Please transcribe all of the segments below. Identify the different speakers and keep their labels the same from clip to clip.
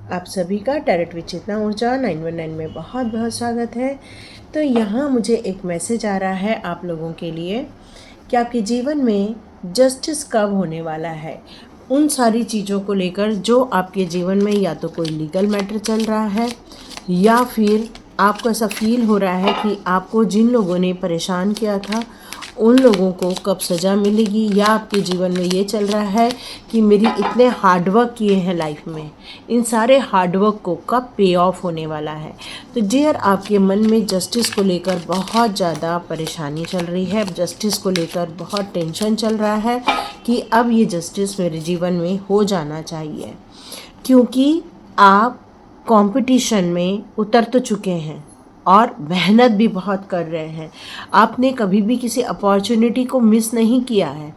Speaker 1: आप सभी का टैरेट विद चेतना ऊर्जा 919 में बहुत बहुत स्वागत है। तो यहाँ मुझे एक मैसेज आ रहा है आप लोगों के लिए कि आपके जीवन में जस्टिस कब होने वाला है। उन सारी चीज़ों को लेकर जो आपके जीवन में या तो कोई लीगल मैटर चल रहा है या फिर आपको ऐसा फील हो रहा है कि आपको जिन लोगों ने परेशान किया था उन लोगों को कब सज़ा मिलेगी, या आपके जीवन में ये चल रहा है कि मेरी इतने हार्डवर्क किए हैं लाइफ में, इन सारे हार्डवर्क को कब पे ऑफ होने वाला है। तो डियर, आपके मन में जस्टिस को लेकर बहुत ज़्यादा परेशानी चल रही है, जस्टिस को लेकर बहुत टेंशन चल रहा है कि अब ये जस्टिस मेरे जीवन में हो जाना चाहिए, क्योंकि आप कंपटीशन में उतर तो चुके हैं और मेहनत भी बहुत कर रहे हैं। आपने कभी भी किसी अपॉर्चुनिटी को मिस नहीं किया है।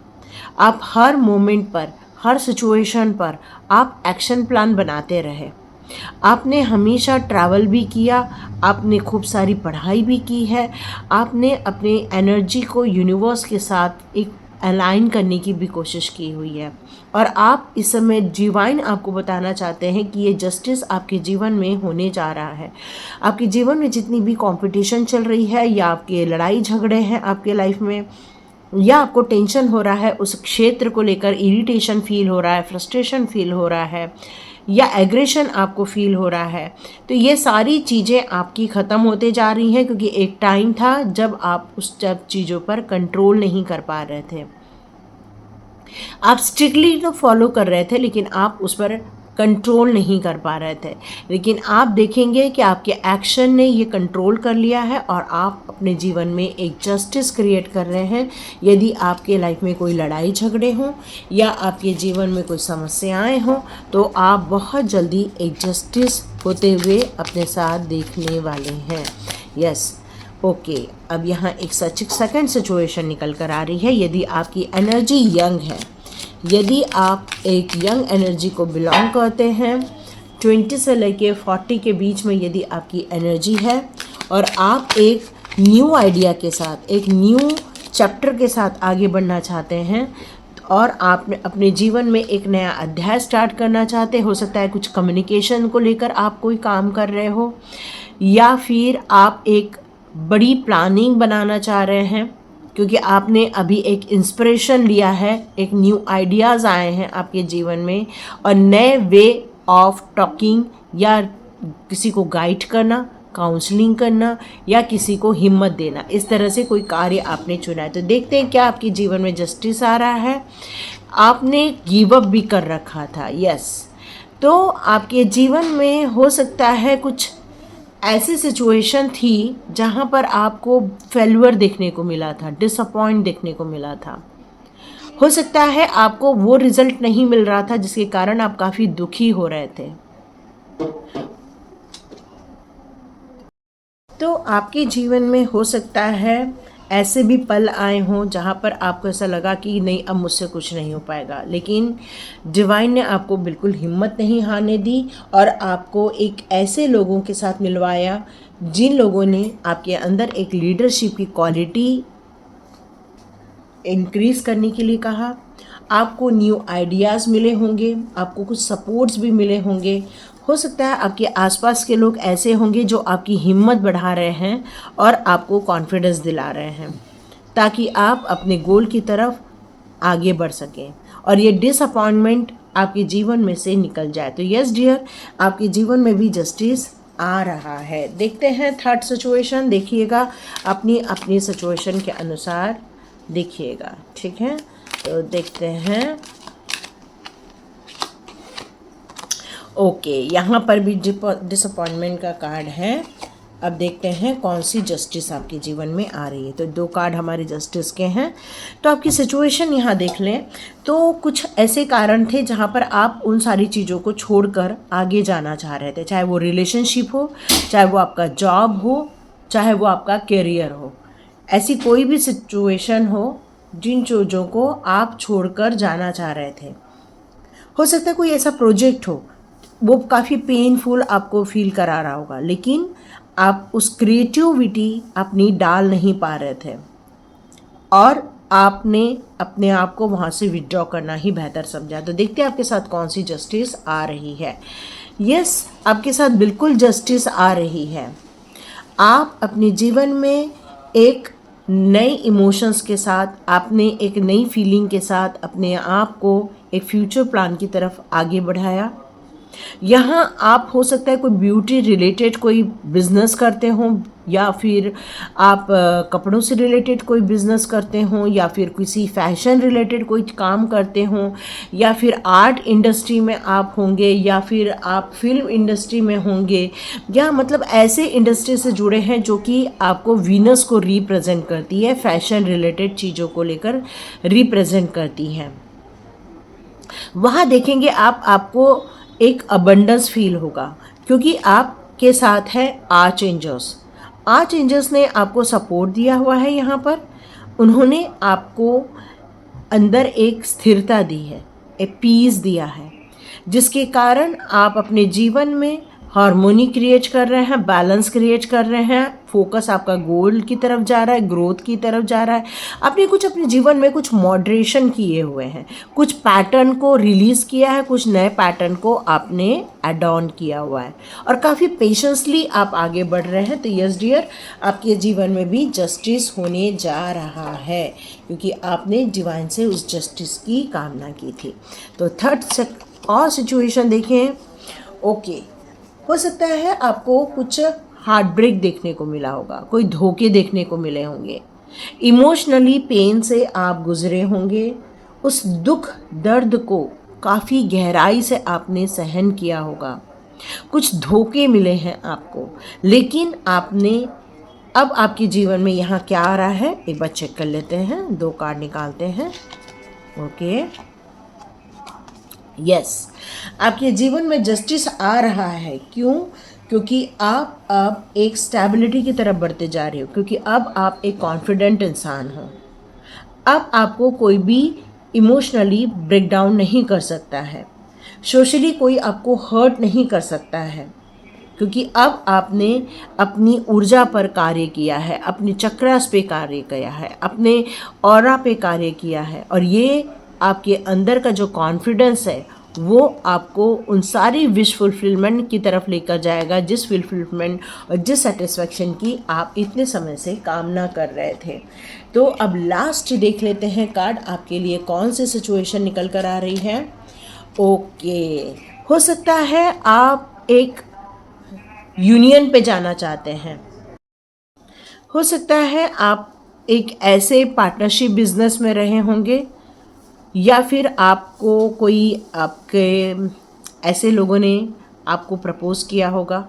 Speaker 1: आप हर मोमेंट पर, हर सिचुएशन पर आप एक्शन प्लान बनाते रहे। आपने हमेशा ट्रैवल भी किया, आपने खूब सारी पढ़ाई भी की है, आपने अपने एनर्जी को यूनिवर्स के साथ एक अलाइन करने की भी कोशिश की हुई है। और आप इस समय डिवाइन आपको बताना चाहते हैं कि ये जस्टिस आपके जीवन में होने जा रहा है। आपके जीवन में जितनी भी कंपटीशन चल रही है, या आपके लड़ाई झगड़े हैं आपके लाइफ में, या आपको टेंशन हो रहा है उस क्षेत्र को लेकर, इरिटेशन फील हो रहा है, फ्रस्ट्रेशन फील हो रहा है, या एग्रेशन आपको फील हो रहा है, तो ये सारी चीज़ें आपकी ख़त्म होते जा रही हैं। क्योंकि एक टाइम था जब आप उस सब चीज़ों पर कंट्रोल नहीं कर पा रहे थे। आप स्ट्रिक्टली तो फॉलो कर रहे थे, लेकिन आप उस पर कंट्रोल नहीं कर पा रहे थे। लेकिन आप देखेंगे कि आपके एक्शन ने ये कंट्रोल कर लिया है और आप अपने जीवन में एक जस्टिस क्रिएट कर रहे हैं। यदि आपके लाइफ में कोई लड़ाई झगड़े हों या आपके जीवन में कोई समस्याएं हों, तो आप बहुत जल्दी एक जस्टिस होते हुए अपने साथ देखने वाले हैं। Yes, okay. अब यहाँ एक सेकंड सिचुएशन निकल कर आ रही है। यदि आपकी एनर्जी यंग है, यदि आप एक यंग एनर्जी को बिलोंग करते हैं, 20 से लेके 40 के बीच में यदि आपकी एनर्जी है और आप एक न्यू आइडिया के साथ, एक न्यू चैप्टर के साथ आगे बढ़ना चाहते हैं, और आप अपने जीवन में एक नया अध्याय स्टार्ट करना चाहते, हो सकता है कुछ कम्युनिकेशन को लेकर आप कोई काम कर रहे हो, या फिर आप एक बड़ी प्लानिंग बनाना चाह रहे हैं क्योंकि आपने अभी एक इंस्पिरेशन लिया है, एक न्यू आइडियाज़ आए हैं आपके जीवन में, और नए वे ऑफ टॉकिंग, या किसी को गाइड करना, काउंसलिंग करना, या किसी को हिम्मत देना, इस तरह से कोई कार्य आपने चुना है। तो देखते हैं क्या आपके जीवन में जस्टिस आ रहा है। आपने गिव अप भी कर रखा था, यस। तो आपके जीवन में हो सकता है कुछ ऐसी सिचुएशन थी जहाँ पर आपको फेल्यूर देखने को मिला था, डिसअपॉइंट देखने को मिला था। हो सकता है आपको वो रिजल्ट नहीं मिल रहा था जिसके कारण आप काफ़ी दुखी हो रहे थे। तो आपके जीवन में हो सकता है ऐसे भी पल आए हों जहाँ पर आपको ऐसा लगा कि नहीं, अब मुझसे कुछ नहीं हो पाएगा, लेकिन डिवाइन ने आपको बिल्कुल हिम्मत नहीं हारने दी और आपको एक ऐसे लोगों के साथ मिलवाया जिन लोगों ने आपके अंदर एक लीडरशिप की क्वालिटी इंक्रीज़ करने के लिए कहा। आपको न्यू आइडियाज़ मिले होंगे, आपको कुछ सपोर्ट्स भी मिले होंगे। हो सकता है आपके आसपास के लोग ऐसे होंगे जो आपकी हिम्मत बढ़ा रहे हैं और आपको कॉन्फिडेंस दिला रहे हैं, ताकि आप अपने गोल की तरफ आगे बढ़ सकें और ये डिसअपॉइंटमेंट आपके जीवन में से निकल जाए। तो यस डियर, आपके जीवन में भी जस्टिस आ रहा है। देखते हैं थर्ड सिचुएशन। देखिएगा अपनी अपनी सिचुएशन के अनुसार देखिएगा, ठीक है। तो देखते हैं। ओके, यहाँ पर भी डिसअपॉइंटमेंट का कार्ड है। अब देखते हैं कौन सी जस्टिस आपके जीवन में आ रही है। तो 2 कार्ड हमारे जस्टिस के हैं। तो आपकी सिचुएशन यहाँ देख लें तो कुछ ऐसे कारण थे जहाँ पर आप उन सारी चीज़ों को छोड़कर आगे जाना चाह रहे थे, चाहे वो रिलेशनशिप हो, चाहे वो आपका जॉब हो, चाहे वो आपका करियर हो। ऐसी कोई भी सिचुएशन हो जिन चीज़ों को आप छोड़कर जाना चाह रहे थे। हो सकता है कोई ऐसा प्रोजेक्ट हो, वो काफ़ी पेनफुल आपको फील करा रहा होगा, लेकिन आप उस क्रिएटिविटी अपनी डाल नहीं पा रहे थे और आपने अपने आप को वहाँ से विड्रॉ करना ही बेहतर समझा। तो देखते हैं आपके साथ कौन सी जस्टिस आ रही है। यस, आपके साथ बिल्कुल जस्टिस आ रही है। आप अपने जीवन में एक नए इमोशंस के साथ, आपने एक नई फीलिंग के साथ अपने आप को एक फ्यूचर प्लान की तरफ आगे बढ़ाया। यहाँ आप हो सकता है कोई ब्यूटी रिलेटेड कोई बिजनेस करते हो, या फिर आप कपड़ों से रिलेटेड कोई बिजनेस करते हो, या फिर किसी फैशन रिलेटेड कोई काम करते हो, या फिर आर्ट इंडस्ट्री में आप होंगे, या फिर आप फिल्म इंडस्ट्री में होंगे, या मतलब ऐसे इंडस्ट्री से जुड़े हैं जो कि आपको वीनस को रिप्रेजेंट करती है, फैशन रिलेटेड चीज़ों को लेकर रिप्रेजेंट करती हैं। वहाँ देखेंगे आपको एक अबंडेंस फील होगा, क्योंकि आपके साथ है आर्च एंजल्स। आर्च एंजल्स ने आपको सपोर्ट दिया हुआ है। यहाँ पर उन्होंने आपको अंदर एक स्थिरता दी है, एक पीस दिया है, जिसके कारण आप अपने जीवन में हार्मोनी क्रिएट कर रहे हैं, बैलेंस क्रिएट कर रहे हैं। फोकस आपका गोल की तरफ जा रहा है, ग्रोथ की तरफ जा रहा है। आपने कुछ अपने जीवन में कुछ मॉडरेशन किए हुए हैं, कुछ पैटर्न को रिलीज़ किया है, कुछ नए पैटर्न को आपने एड ऑन किया हुआ है, और काफ़ी पेशेंसली आप आगे बढ़ रहे हैं। तो यस डियर, आपके जीवन में भी जस्टिस होने जा रहा है, क्योंकि आपने डिवाइन से उस जस्टिस की कामना की थी। तो थर्ड और सिचुएशन देखें। ओके, हो सकता है आपको कुछ हार्ट ब्रेक देखने को मिला होगा, कोई धोखे देखने को मिले होंगे, इमोशनली पेन से आप गुजरे होंगे, उस दुख दर्द को काफ़ी गहराई से आपने सहन किया होगा, कुछ धोखे मिले हैं आपको, लेकिन आपने अब आपके जीवन में यहाँ क्या आ रहा है एक बार चेक कर लेते हैं, 2 कार्ड निकालते हैं। ओके, यस, आपके जीवन में जस्टिस आ रहा है। क्यों? क्योंकि आप अब एक स्टेबिलिटी की तरफ बढ़ते जा रहे हो, क्योंकि अब आप एक कॉन्फिडेंट इंसान हो। अब आपको कोई भी इमोशनली ब्रेक डाउन नहीं कर सकता है, सोशली कोई आपको हर्ट नहीं कर सकता है, क्योंकि अब आपने अपनी ऊर्जा पर कार्य किया है, अपने चक्रास पे कार्य किया है, अपने ऑरा पे कार्य किया है, और ये आपके अंदर का जो कॉन्फिडेंस है वो आपको उन सारी विश फुलफिलमेंट की तरफ लेकर जाएगा, जिस फुलफिलमेंट और जिस सेटिस्फैक्शन की आप इतने समय से कामना कर रहे थे। तो अब लास्ट देख लेते हैं कार्ड आपके लिए कौन सी सिचुएशन निकल कर आ रही है। ओके, हो सकता है आप एक यूनियन पे जाना चाहते हैं, हो सकता है आप एक ऐसे पार्टनरशिप बिजनेस में रहे होंगे, या फिर आपको कोई आपके ऐसे लोगों ने आपको प्रपोज किया होगा,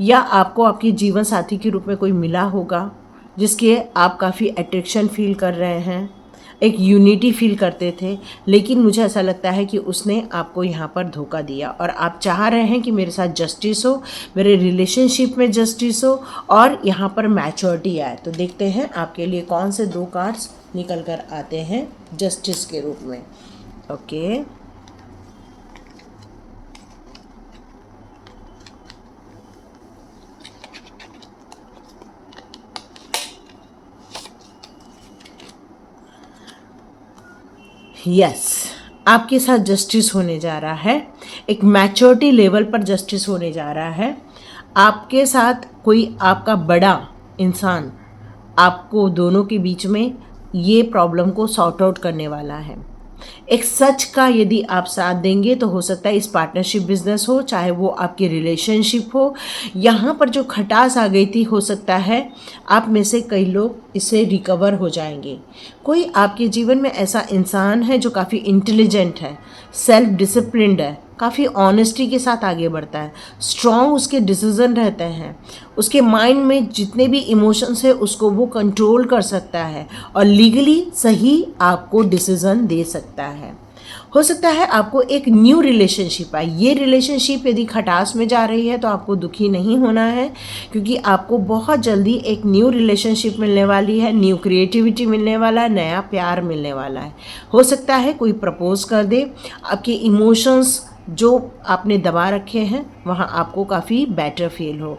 Speaker 1: या आपको आपके जीवन साथी के रूप में कोई मिला होगा जिसके आप काफ़ी अट्रैक्शन फील कर रहे हैं, एक यूनिटी फील करते थे, लेकिन मुझे ऐसा लगता है कि उसने आपको यहाँ पर धोखा दिया, और आप चाह रहे हैं कि मेरे साथ जस्टिस हो, मेरे रिलेशनशिप में जस्टिस हो, और यहाँ पर मैच्योरिटी आए। तो देखते हैं आपके लिए कौन से 2 कार्ड्स निकल कर आते हैं जस्टिस के रूप में। ओके, यस, आपके साथ जस्टिस होने जा रहा है, एक मैच्योरिटी लेवल पर जस्टिस होने जा रहा है। आपके साथ कोई आपका बड़ा इंसान आपको दोनों के बीच में ये प्रॉब्लम को सॉर्ट आउट करने वाला है। एक सच का यदि आप साथ देंगे तो हो सकता है इस पार्टनरशिप बिजनेस हो, चाहे वो आपकी रिलेशनशिप हो, यहाँ पर जो खटास आ गई थी, हो सकता है आप में से कई लोग इससे रिकवर हो जाएंगे। कोई आपके जीवन में ऐसा इंसान है जो काफ़ी इंटेलिजेंट है, सेल्फ डिसिप्लिन्ड है, काफ़ी ऑनेस्टी के साथ आगे बढ़ता है, स्ट्रॉन्ग उसके डिसीजन रहते हैं, उसके माइंड में जितने भी इमोशंस है उसको वो कंट्रोल कर सकता है, और लीगली सही आपको डिसीजन दे सकता है। हो सकता है आपको एक न्यू रिलेशनशिप आए। ये रिलेशनशिप यदि खटास में जा रही है तो आपको दुखी नहीं होना है, क्योंकि आपको बहुत जल्दी एक न्यू रिलेशनशिप मिलने वाली है, न्यू क्रिएटिविटी मिलने वाला है, नया प्यार मिलने वाला है। हो सकता है कोई प्रपोज कर दे, आपके इमोशंस जो आपने दबा रखे हैं वहाँ आपको काफ़ी बेटर फील हो।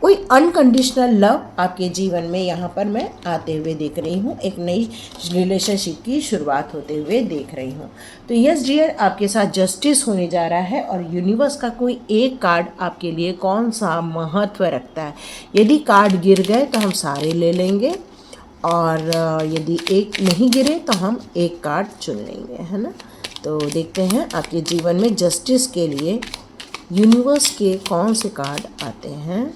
Speaker 1: कोई अनकंडीशनल लव आपके जीवन में यहाँ पर मैं आते हुए देख रही हूँ, एक नई रिलेशनशिप की शुरुआत होते हुए देख रही हूँ। तो यस डियर, आपके साथ जस्टिस होने जा रहा है और यूनिवर्स का कोई एक कार्ड आपके लिए कौन सा महत्व रखता है। यदि कार्ड गिर गए तो हम सारे ले लेंगे, और यदि एक नहीं गिरे तो हम एक कार्ड चुन लेंगे, है ना। तो देखते हैं आपके जीवन में जस्टिस के लिए यूनिवर्स के कौन से कार्ड आते हैं।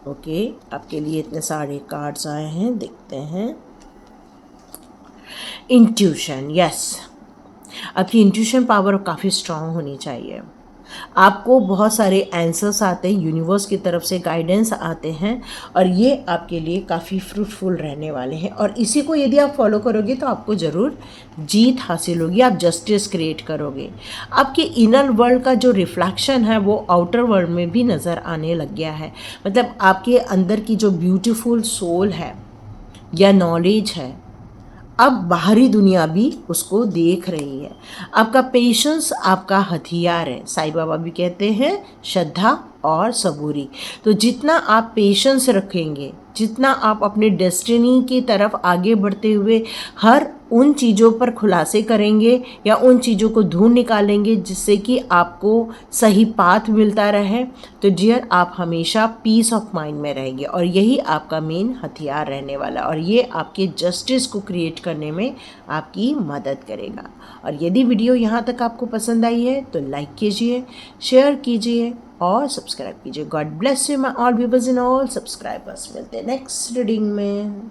Speaker 1: ओके, आपके लिए इतने सारे कार्ड्स आए हैं, देखते हैं। इंट्यूशन, यस, आपकी इंट्यूशन पावर काफ़ी स्ट्रांग होनी चाहिए। आपको बहुत सारे आंसर्स आते हैं, यूनिवर्स की तरफ से गाइडेंस आते हैं, और ये आपके लिए काफ़ी फ्रूटफुल रहने वाले हैं। और इसी को यदि आप फॉलो करोगे तो आपको ज़रूर जीत हासिल होगी, आप जस्टिस क्रिएट करोगे। आपके इनर वर्ल्ड का जो रिफ्लेक्शन है वो आउटर वर्ल्ड में भी नज़र आने लग गया है। मतलब आपके अंदर की जो ब्यूटीफुल सोल है या नॉलेज है, अब बाहरी दुनिया भी उसको देख रही है। आपका पेशेंस आपका हथियार है। साईं बाबा भी कहते हैं श्रद्धा और सबूरी। तो जितना आप पेशेंस रखेंगे, जितना आप अपने डेस्टिनी की तरफ आगे बढ़ते हुए हर उन चीज़ों पर खुलासे करेंगे या उन चीज़ों को ढूंढ निकालेंगे जिससे कि आपको सही पाथ मिलता रहे, तो डियर आप हमेशा पीस ऑफ माइंड में रहेंगे, और यही आपका मेन हथियार रहने वाला, और ये आपके जस्टिस को क्रिएट करने में आपकी मदद करेगा। और यदि वीडियो यहाँ तक आपको पसंद आई है तो लाइक कीजिए, शेयर कीजिए और सब्सक्राइब कीजिए। God bless you my all viewers and all subscribers. मिलते हैं नेक्स्ट रीडिंग में।